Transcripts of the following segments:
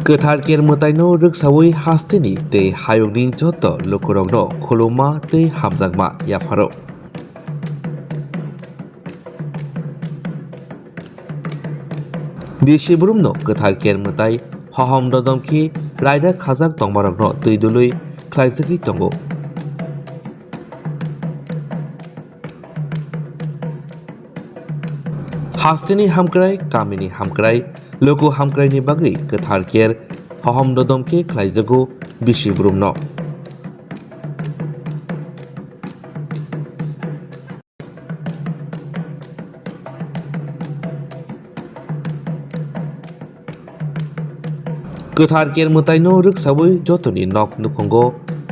Ketar ker mutaino ruksawi hastini tei hayogni joto lokorogno khuluma tei hamjakma yafaro. Bisibrumno ketar ker mutai haham dodamki raida khajak tongmarogno tuidului khlaisaki tongo. Hastini hamkrai kamini hamkrai logo hamkrai ni bagi ketar ker haham dodamki khlaijago bisibrumno. Ketar ker mutaino ruksawi jotoni nok nukongo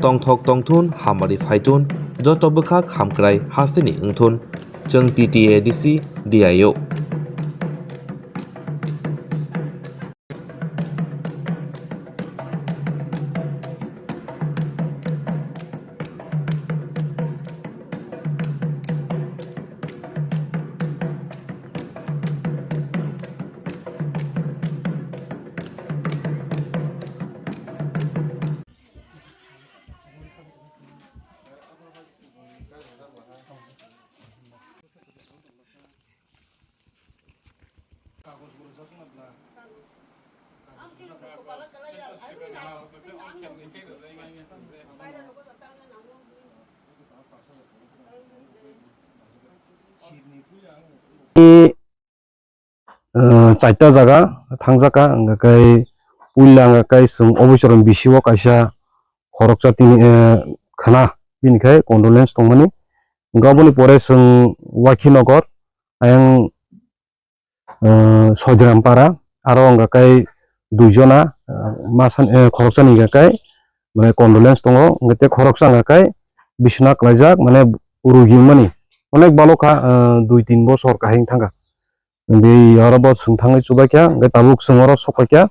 tongthok tongthun hamari phaitun joto bwkhak hamkrai hastini wngthun cheng TTADC DIO. Chaita jaga thangjaka kai puila kai sung obisoron bisiwo kaisa khoroksa tini khana binikhai condolence tongmani gaboni pore sung wakhinogor ayang soidirampara aro anga kai duijona masan khoroksa ni kai mane condolence tongo ngate khoroksa anga kai bisna klaijak mane urugimani onek baloka 2-3 bosor kahing thanga be yarabo sungthangai chubakya ngai tabuk sungoro sokakya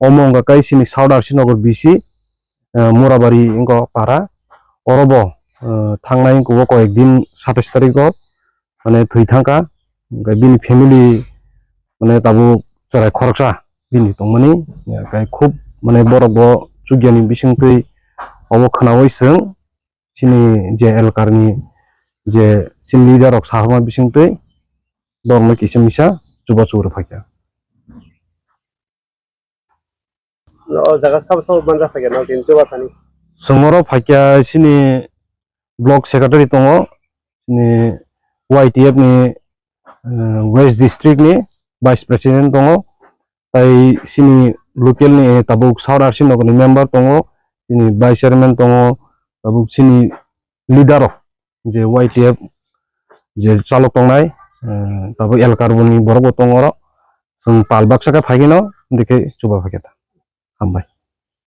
omonga kai sini saudar sinogor bisi murabari ingo para orobo thangnai ko koekdin 27 tariko mane thwithangka ngai bini family mane tabuk charai khoroksa bini tongmani kai khub mane borobo chugyani bisingtui obo khnawi sung sini je elkarni je sin leader rok sahama bisingtui dorma kisa misa chuba chura phakya jaga sab manja phakya no tin chuba thani songoro phakya sini block secretary tongo sini YTF ni west district ni vice president tongo tai sini local ni tabuk saudar sinogoni member tongo sini vice chairman tongo tabuk sini leader rok je YTF je chalok tongnai tabuk elkarboni borok tongoro sung palbak saka phagino dike chuba phaketa hambai.